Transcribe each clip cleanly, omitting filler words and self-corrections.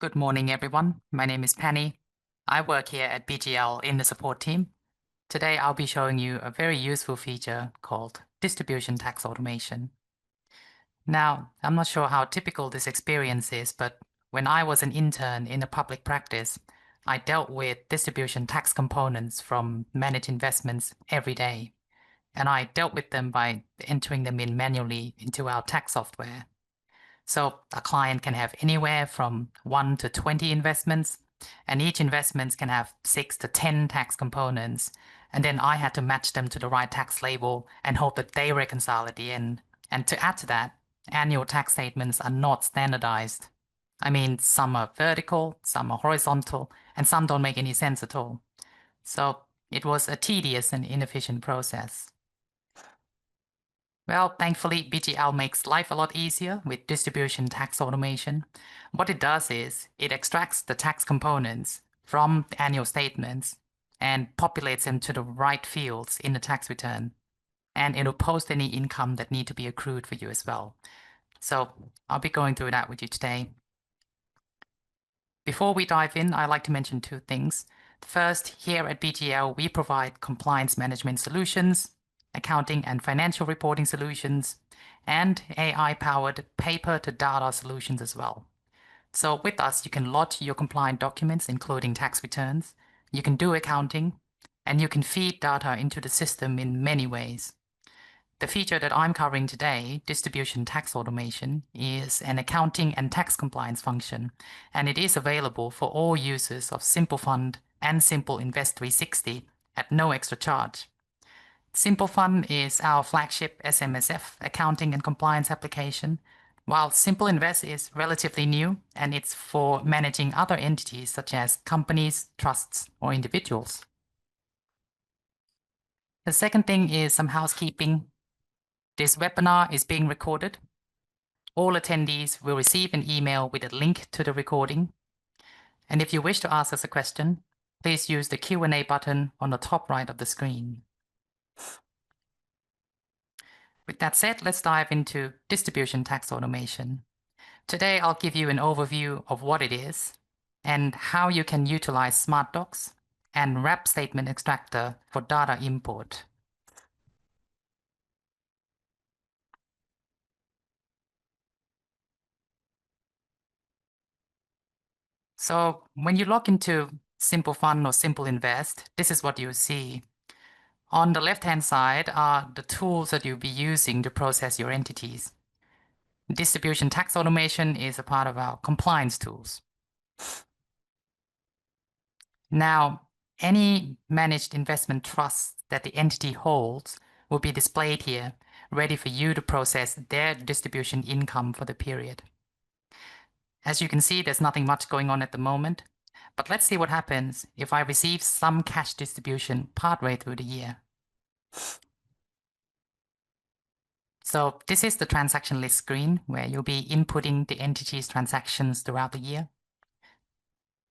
Good morning, everyone. My name is Panni. I work here at BGL in the support team. Today, I'll be showing you a very useful feature called distribution tax automation. Now, I'm not sure how typical this experience is, but when I was an intern in a public practice, I dealt with distribution tax components from managed investments every day. And I dealt with them by entering them in manually into our tax software. So a client can have anywhere from 1 to 20 investments, and each investment can have 6 to 10 tax components. And then I had to match them to the right tax label and hope that they reconcile at the end. And to add to that, annual tax statements are not standardized. I mean, some are vertical, some are horizontal, and some don't make any sense at all. So it was a tedious and inefficient process. Well, thankfully, BGL makes life a lot easier with distribution tax automation. What it does is it extracts the tax components from the annual statements and populates them to the right fields in the tax return. And it'll post any income that need to be accrued for you as well. So I'll be going through that with you today. Before we dive in, I'd like to mention two things. First, here at BGL, we provide compliance management solutions, accounting and financial reporting solutions, and AI-powered paper-to-data solutions as well. So with us, you can lodge your compliant documents, including tax returns, you can do accounting, and you can feed data into the system in many ways. The feature that I'm covering today, distribution tax automation, is an accounting and tax compliance function, and it is available for all users of Simple Fund and Simple Invest 360 at no extra charge. Simple Fund is our flagship SMSF accounting and compliance application, while Simple Invest is relatively new and it's for managing other entities such as companies, trusts, or individuals. The second thing is some housekeeping. This webinar is being recorded. All attendees will receive an email with a link to the recording. And if you wish to ask us a question, please use the Q&A button on the top right of the screen. With that said, let's dive into distribution tax automation. Today, I'll give you an overview of what it is and how you can utilize Smart Docs and Wrap Statement Extractor for data import. So when you log into Simple Fund or Simple Invest, this is what you see. On the left-hand side are the tools that you'll be using to process your entities. Distribution tax automation is a part of our compliance tools. Now, any managed investment trust that the entity holds will be displayed here, ready for you to process their distribution income for the period. As you can see, there's nothing much going on at the moment, but let's see what happens if I receive some cash distribution partway through the year. So this is the transaction list screen where you'll be inputting the entity's transactions throughout the year.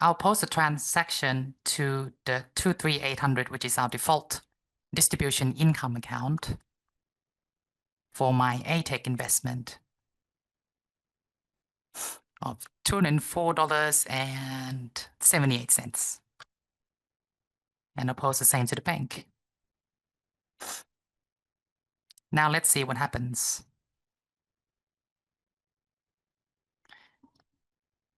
I'll post a transaction to the 23800, which is our default distribution income account for my ATEC investment of $204.78. And I'll post the same to the bank. Now let's see what happens.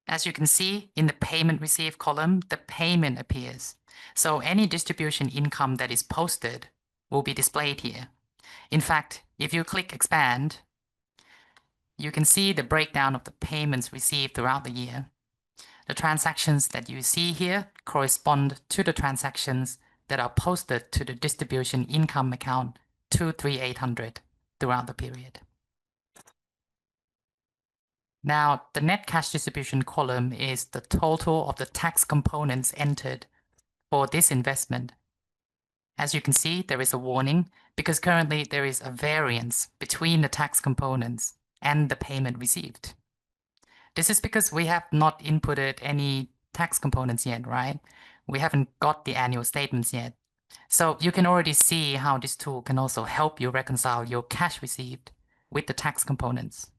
As you can see in the payment received column, the payment appears. So any distribution income that is posted will be displayed here. In fact, if you click expand, you can see the breakdown of the payments received throughout the year. The transactions that you see here correspond to the transactions that are posted to the distribution income account 23800 throughout the period. Now, the net cash distribution column is the total of the tax components entered for this investment. As you can see, there is a warning because currently there is a variance between the tax components and the payment received. This is because we have not inputted any tax components yet, right? We haven't got the annual statements yet. So you can already see how this tool can also help you reconcile your cash received with the tax components.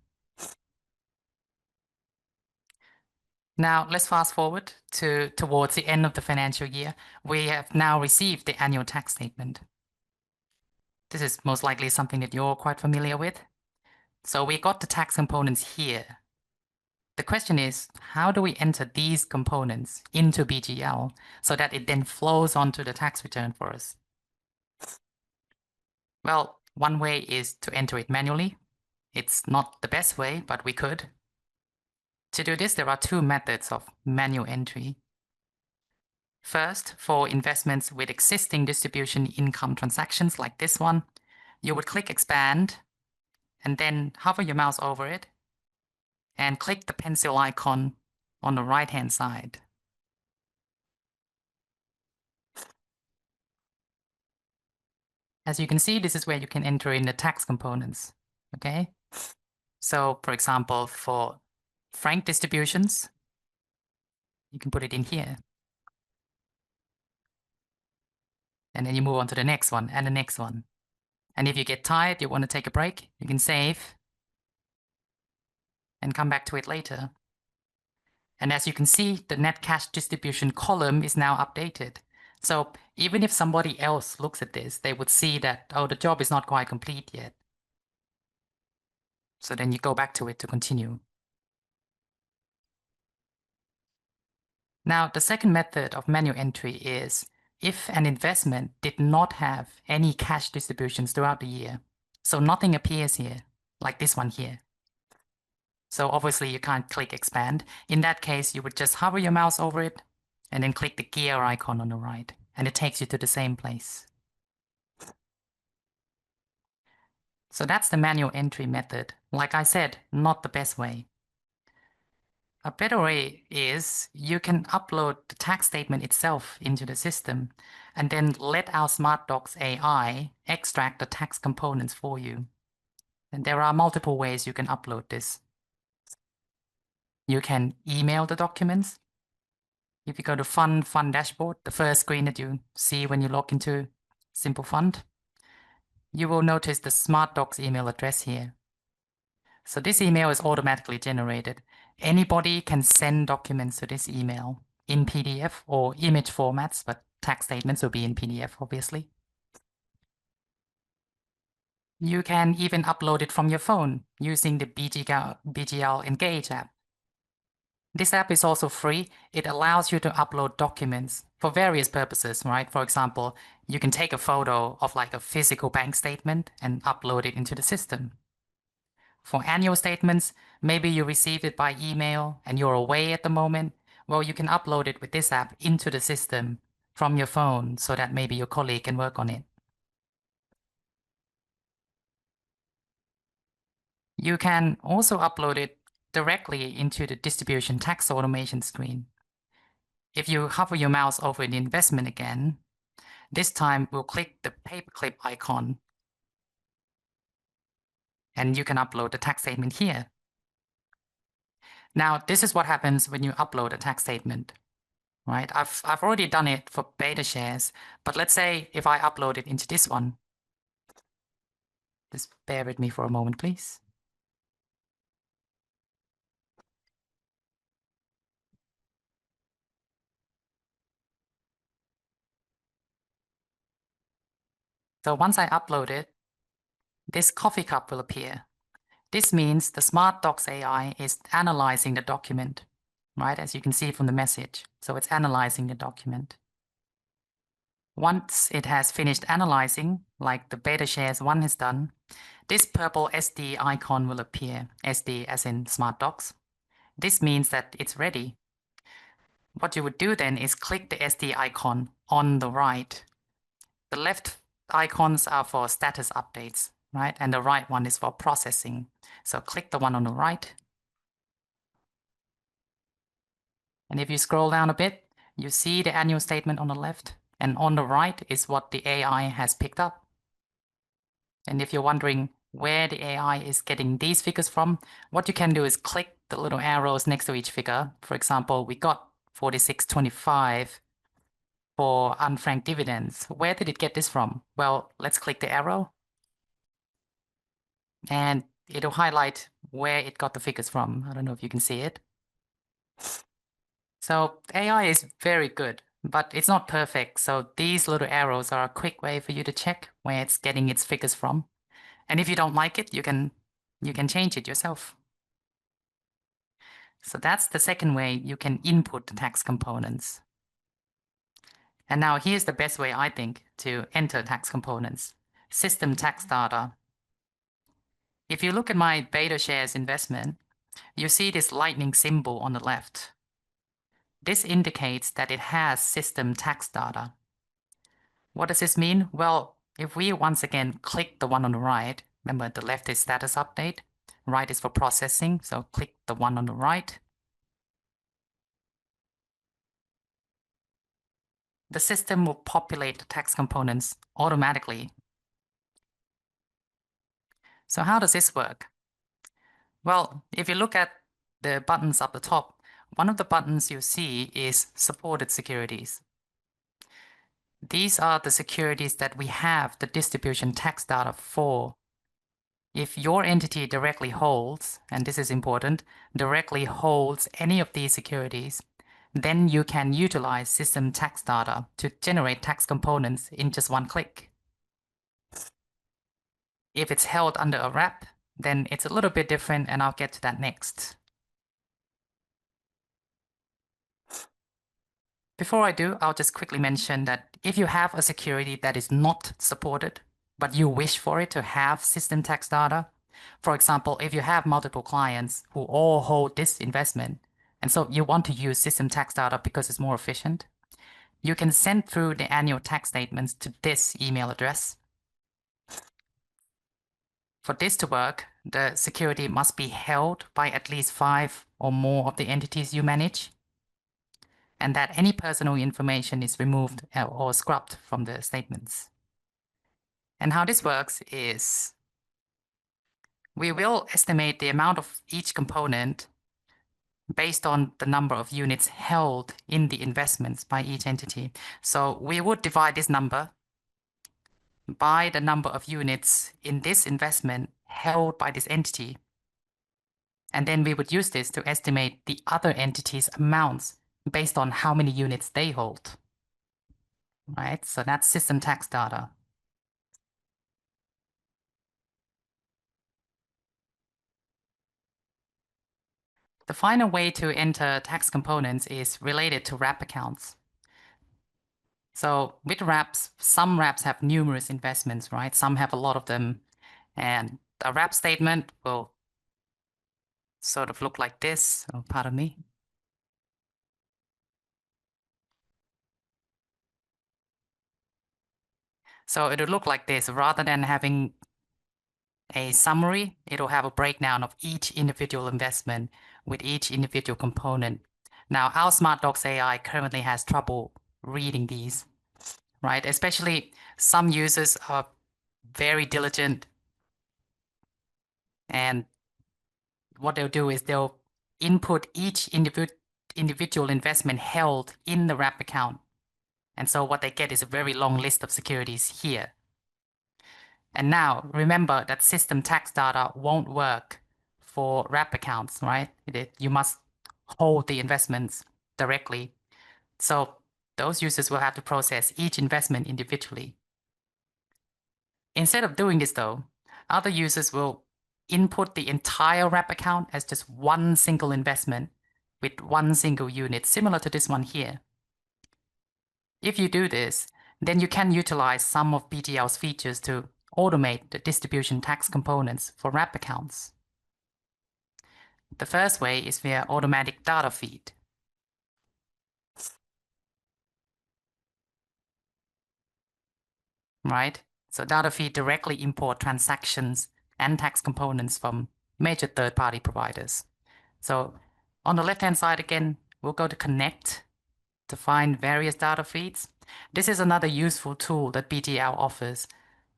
Now, let's fast forward towards the end of the financial year. We have now received the annual tax statement. This is most likely something that you're quite familiar with. So we got the tax components here. The question is, how do we enter these components into BGL so that it then flows onto the tax return for us? Well, one way is to enter it manually. It's not the best way, but we could. To do this, there are two methods of manual entry. First, for investments with existing distribution income transactions like this one, you would click Expand and then hover your mouse over it and click the pencil icon on the right-hand side. As you can see, this is where you can enter in the tax components, okay? So, for example, for frank distributions, you can put it in here. And then you move on to the next one and the next one. And if you get tired, you want to take a break, you can save and come back to it later. And as you can see, the net cash distribution column is now updated. So even if somebody else looks at this, they would see that, oh, the job is not quite complete yet. So then you go back to it to continue. Now, the second method of manual entry is if an investment did not have any cash distributions throughout the year. So nothing appears here, like this one here. So obviously you can't click expand. In that case, you would just hover your mouse over it and then click the gear icon on the right, and it takes you to the same place. So that's the manual entry method. Like I said, not the best way. A better way is you can upload the tax statement itself into the system and then let our SmartDocs AI extract the tax components for you. And there are multiple ways you can upload this. You can email the documents. If you go to Fund Dashboard, the first screen that you see when you log into Simple Fund, you will notice the SmartDocs email address here. So this email is automatically generated. Anybody can send documents to this email in PDF or image formats, but tax statements will be in PDF, obviously. You can even upload it from your phone using the BGL Engage app. This app is also free. It allows you to upload documents for various purposes, right? For example, you can take a photo of like a physical bank statement and upload it into the system. For annual statements, maybe you received it by email and you're away at the moment. Well, you can upload it with this app into the system from your phone so that maybe your colleague can work on it. You can also upload it directly into the distribution tax automation screen. If you hover your mouse over the investment again, this time we'll click the paperclip icon and you can upload the tax statement here. Now, this is what happens when you upload a tax statement, right? I've already done it for beta shares, but let's say if I upload it into this one. Just bear with me for a moment, please. So once I upload it, this coffee cup will appear. This means the SmartDocs AI is analyzing the document, right? As you can see from the message. So it's analyzing the document. Once it has finished analyzing, like the beta shares 1 has done, this purple SD icon will appear, SD as in SmartDocs. This means that it's ready. What you would do then is click the SD icon on the right. The left icons are for status updates, right? And the right one is for processing. So click the one on the right. And if you scroll down a bit, you see the annual statement on the left, and on the right is what the AI has picked up. And if you're wondering where the AI is getting these figures from, what you can do is click the little arrows next to each figure. For example, we got 46.25 for unfranked dividends. Where did it get this from? Well, let's click the arrow. And it'll highlight where it got the figures from. I don't know if you can see it. So AI is very good, but it's not perfect. So these little arrows are a quick way for you to check where it's getting its figures from. And if you don't like it, you can change it yourself. So that's the second way you can input the tax components. And now here's the best way, I think, to enter tax components. System tax data. If you look at my beta shares investment, you see this lightning symbol on the left. This indicates that it has system tax data. What does this mean? Well, if we once again click the one on the right, remember the left is status update, right is for processing, so click the one on the right. The system will populate the tax components automatically. So how does this work? Well, if you look at the buttons up the top, one of the buttons you see is supported securities. These are the securities that we have the distribution tax data for. If your entity directly holds, and this is important, directly holds any of these securities, then you can utilize system tax data to generate tax components in just one click. If it's held under a wrap, then it's a little bit different, and I'll get to that next. Before I do, I'll just quickly mention that if you have a security that is not supported, but you wish for it to have system tax data, for example, if you have multiple clients who all hold this investment, and so you want to use system tax data because it's more efficient, you can send through the annual tax statements to this email address. For this to work, the security must be held by at least 5 or more of the entities you manage, and that any personal information is removed or scrubbed from the statements. And how this works is we will estimate the amount of each component based on the number of units held in the investments by each entity. So we would divide this number by the number of units in this investment held by this entity. And then we would use this to estimate the other entities' amounts based on how many units they hold. Right? So that's system tax data. The final way to enter tax components is related to wrap accounts. So with wraps, some wraps have numerous investments, right? Some have a lot of them. And a wrap statement will sort of look like this. Oh, pardon me. So it'll look like this. Rather than having a summary, it'll have a breakdown of each individual investment with each individual component. Now, our Smart Docs AI currently has trouble reading these, right? Especially some users are very diligent, and what they'll do is they'll input each individual investment held in the wrap account. And so what they get is a very long list of securities here. And now remember that system tax data won't work for wrap accounts, right? You must hold the investments directly. So those users will have to process each investment individually. Instead of doing this though, other users will input the entire wrap account as just one single investment with one single unit, similar to this one here. If you do this, then you can utilize some of BGL's features to automate the distribution tax components for wrap accounts. The first way is via automatic data feed. Right? So data feed directly import transactions and tax components from major third-party providers. So on the left-hand side again, we'll go to connect to find various data feeds. This is another useful tool that BGL offers.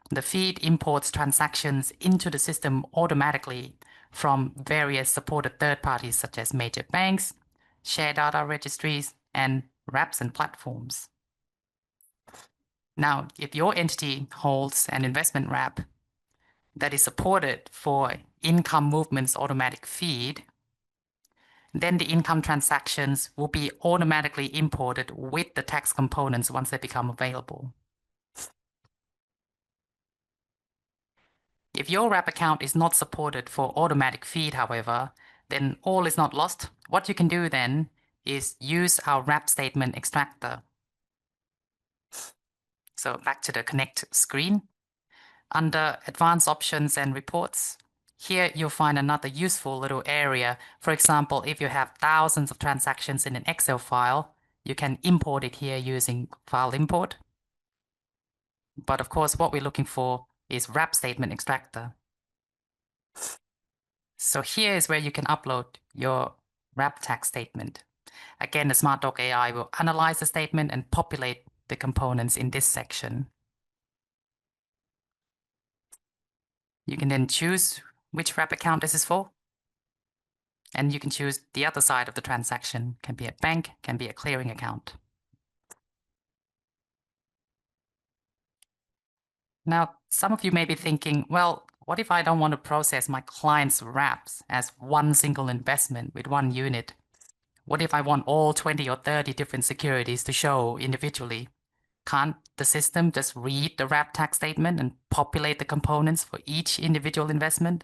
The feed imports transactions into the system automatically from various supported third parties such as major banks, share data registries, and wraps and platforms. Now, if your entity holds an investment wrap that is supported for income movements automatic feed, then the income transactions will be automatically imported with the tax components once they become available. If your wrap account is not supported for automatic feed, however, then all is not lost. What you can do then is use our wrap statement extractor. So back to the Connect screen. Under Advanced Options and Reports, here you'll find another useful little area. For example, if you have thousands of transactions in an Excel file, you can import it here using File Import. But of course, what we're looking for is Wrap Statement Extractor. So here is where you can upload your wrap tax statement. Again, the SmartDoc AI will analyze the statement and populate the components in this section. You can then choose which wrap account this is for. And you can choose the other side of the transaction. Can be a bank, can be a clearing account. Now, some of you may be thinking, well, what if I don't want to process my client's wraps as one single investment with one unit? What if I want all 20 or 30 different securities to show individually? Can't the system just read the wrap tax statement and populate the components for each individual investment?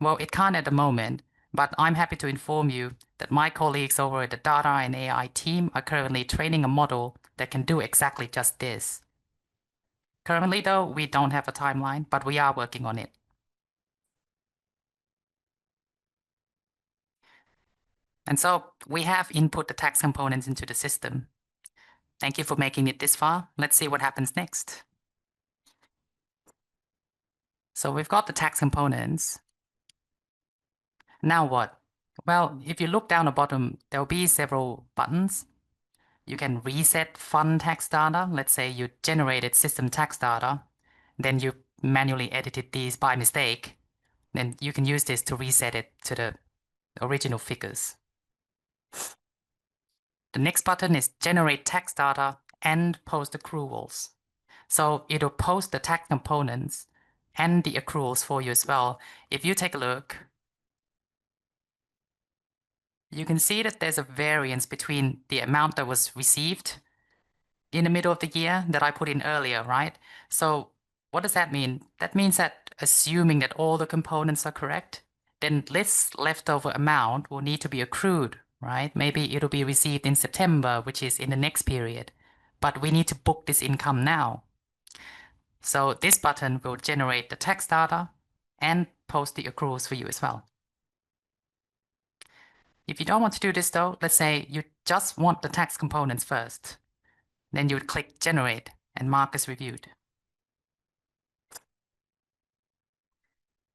Well, it can't at the moment, but I'm happy to inform you that my colleagues over at the Data and AI team are currently training a model that can do exactly just this. Currently, though, we don't have a timeline, but we are working on it. And so we have input the tax components into the system. Thank you for making it this far. Let's see what happens next. So we've got the tax components. Now what? Well, if you look down the bottom, there'll be several buttons. You can reset fund tax data. Let's say you generated system tax data, then you manually edited these by mistake. Then you can use this to reset it to the original figures. The next button is generate tax data and post accruals. So it'll post the tax components and the accruals for you as well. If you take a look, you can see that there's a variance between the amount that was received in the middle of the year that I put in earlier, right? So what does that mean? That means that assuming that all the components are correct, then this leftover amount will need to be accrued, right? Maybe it'll be received in September, which is in the next period, but we need to book this income now. So this button will generate the tax data and post the accruals for you as well. If you don't want to do this though, let's say you just want the tax components first, then you would click Generate and mark as reviewed.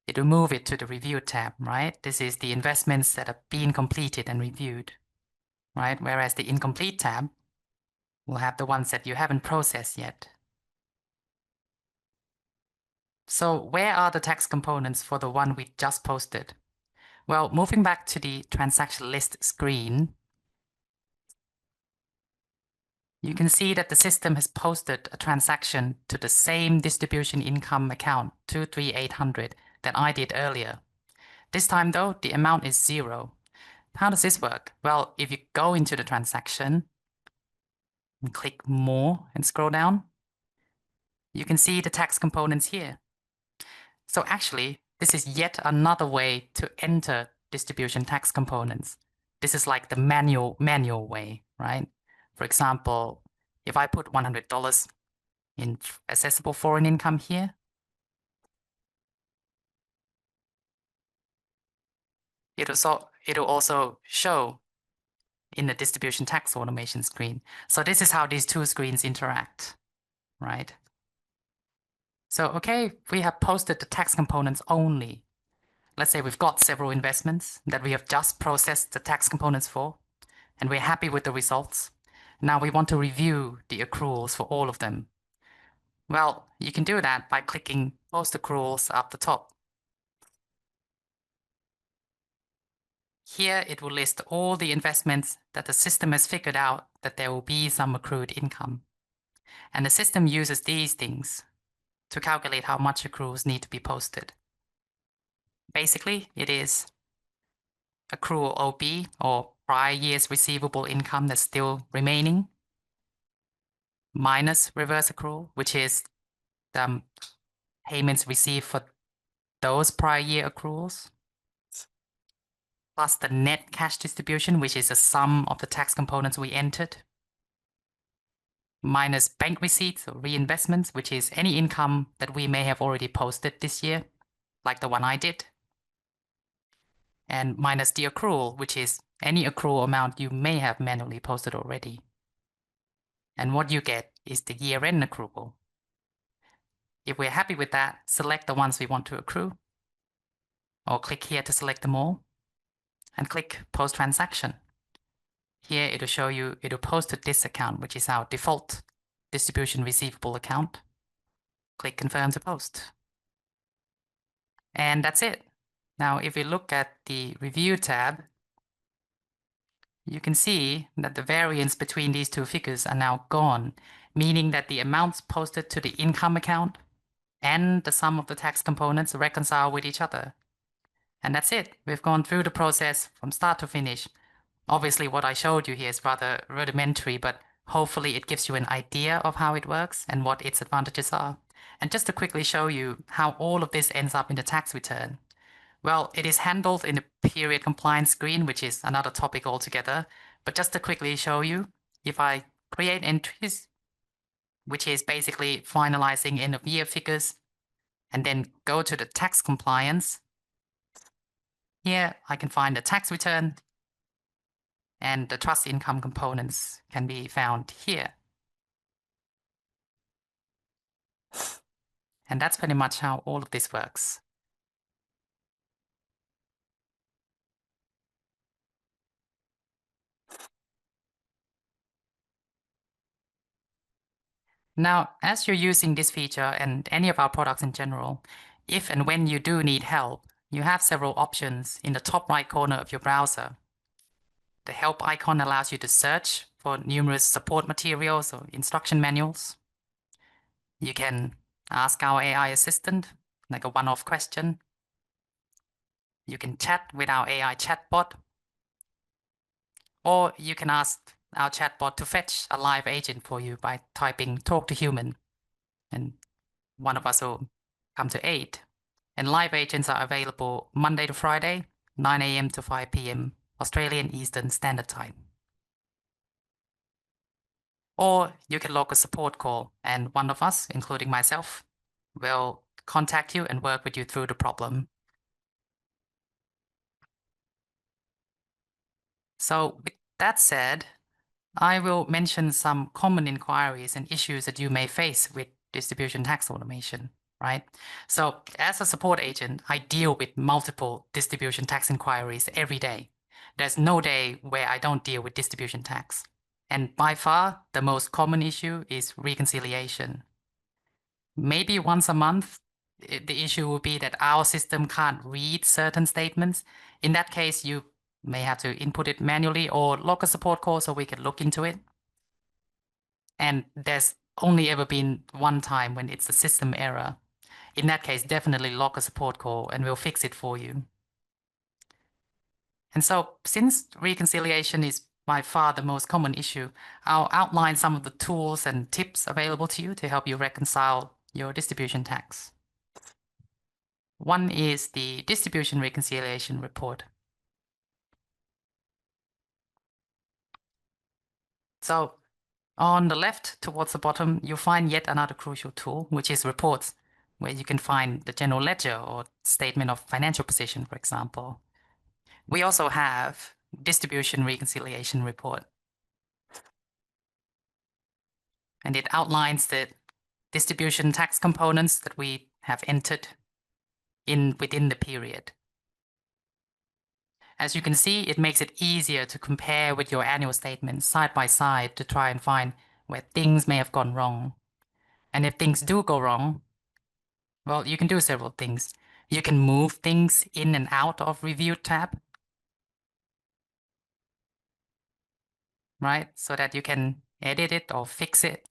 It will move it to the Review tab, right? This is the investments that have been completed and reviewed, right? Whereas the Incomplete tab will have the ones that you haven't processed yet. So where are the tax components for the one we just posted? Well, moving back to the transaction list screen, you can see that the system has posted a transaction to the same distribution income account 23800 that I did earlier. This time though, the amount is 0. How does this work? Well, if you go into the transaction and click More and scroll down, you can see the tax components here. So actually, this is yet another way to enter distribution tax components. This is like the manual way, right? For example, if I put $100 in accessible foreign income here, it'll also show in the distribution tax automation screen. So this is how these two screens interact, right? So, okay, we have posted the tax components only. Let's say we've got several investments that we have just processed the tax components for, and we're happy with the results. Now we want to review the accruals for all of them. Well, you can do that by clicking Post Accruals up the top. Here it will list all the investments that the system has figured out that there will be some accrued income. And the system uses these things to calculate how much accruals need to be posted. Basically, it is accrual OB, or prior year's receivable income that's still remaining, minus reverse accrual, which is the payments received for those prior year accruals, plus the net cash distribution, which is the sum of the tax components we entered, minus bank receipts or reinvestments, which is any income that we may have already posted this year, like the one I did, and minus the accrual, which is any accrual amount you may have manually posted already. And what you get is the year-end accrual. If we're happy with that, select the ones we want to accrue, or click here to select them all, and click Post Transaction. Here it'll show you, it'll post to this account, which is our default distribution receivable account. Click Confirm to Post. And that's it. Now, if we look at the Review tab, you can see that the variance between these two figures are now gone, meaning that the amounts posted to the income account and the sum of the tax components reconcile with each other. And that's it. We've gone through the process from start to finish. Obviously, what I showed you here is rather rudimentary, but hopefully it gives you an idea of how it works and what its advantages are. And just to quickly show you how all of this ends up in the tax return. Well, it is handled in the period compliance screen, which is another topic altogether. But just to quickly show you, if I create entries, which is basically finalizing end of year figures, and then go to the tax compliance, here I can find the tax return, and the trust income components can be found here. And that's pretty much how all of this works. Now, as you're using this feature and any of our products in general, if and when you do need help, you have several options in the top right corner of your browser. The help icon allows you to search for numerous support materials or instruction manuals. You can ask our AI assistant, like a one-off question. You can chat with our AI chatbot, or you can ask our chatbot to fetch a live agent for you by typing "talk to human," and one of us will come to aid. And live agents are available Monday to Friday, 9 a.m. to 5 p.m. Australian Eastern Standard Time. Or you can log a support call, and one of us, including myself, will contact you and work with you through the problem. So with that said, I will mention some common inquiries and issues that you may face with distribution tax automation, right? So as a support agent, I deal with multiple distribution tax inquiries every day. There's no day where I don't deal with distribution tax. And by far, the most common issue is reconciliation. Maybe once a month, the issue will be that our system can't read certain statements. In that case, you may have to input it manually or log a support call so we can look into it. And there's only ever been one time when it's a system error. In that case, definitely log a support call and we'll fix it for you. And so since reconciliation is by far the most common issue, I'll outline some of the tools and tips available to you to help you reconcile your distribution tax. One is the Distribution Reconciliation Report. So on the left towards the bottom, you'll find yet another crucial tool, which is reports, where you can find the general ledger or statement of financial position, for example. We also have Distribution Reconciliation Report. And it outlines the distribution tax components that we have entered within the period. As you can see, it makes it easier to compare with your annual statements side by side to try and find where things may have gone wrong. And if things do go wrong, well, you can do several things. You can move things in and out of Review tab, right? So that you can edit it or fix it.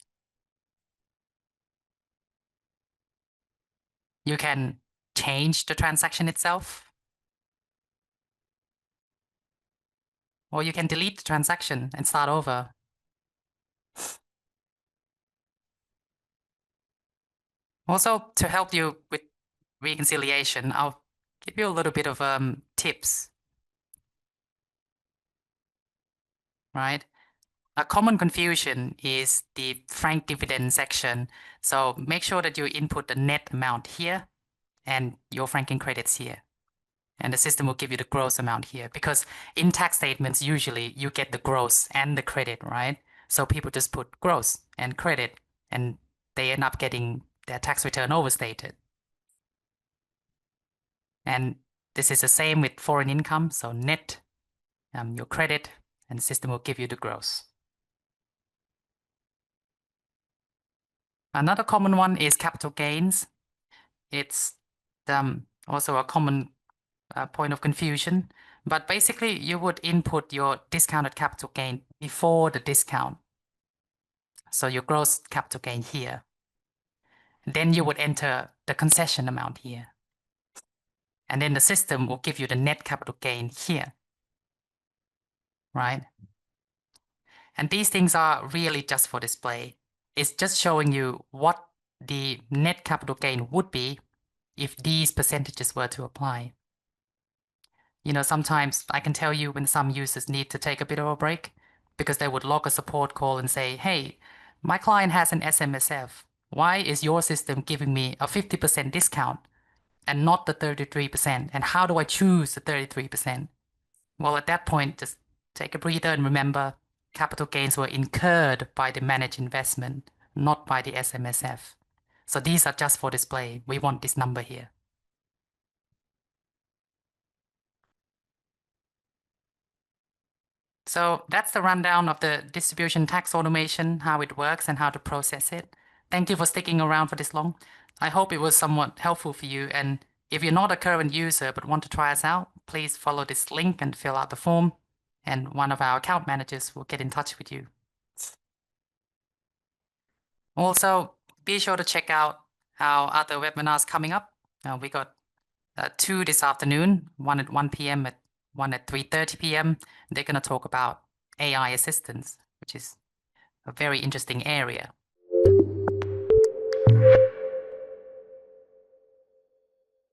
You can change the transaction itself. or you can delete the transaction and start over. Also, to help you with reconciliation, I'll give you a little bit of tips, right? A common confusion is the frank dividend section. So make sure that you input the net amount here and your franking credits here. And the system will give you the gross amount here, because in tax statements, usually you get the gross and the credit, right? So people just put gross and credit, and they end up getting their tax return overstated. And this is the same with foreign income. So net, your credit, and the system will give you the gross. Another common one is capital gains. It's also a common point of confusion. But basically, you would input your discounted capital gain before the discount. So your gross capital gain here. Then you would enter the concession amount here. And then the system will give you the net capital gain here, right? And these things are really just for display. It's just showing you what the net capital gain would be if these percentages were to apply. Sometimes I can tell you when some users need to take a bit of a break, because they would log a support call and say, hey, my client has an SMSF. Why is your system giving me a 50% discount and not the 33%? And how do I choose the 33%? Well, at that point, just take a breather and remember, capital gains were incurred by the managed investment, not by the SMSF. So these are just for display. We want this number here. So that's the rundown of the distribution tax automation, how it works and how to process it. Thank you for sticking around for this long. I hope it was somewhat helpful for you. And if you're not a current user but want to try us out, please follow this link and fill out the form, and one of our account managers will get in touch with you. Also, be sure to check out our other webinars coming up. We got 2 this afternoon, one at 1 p.m. and one at 3:30 p.m. They're going to talk about AI assistance, which is a very interesting area.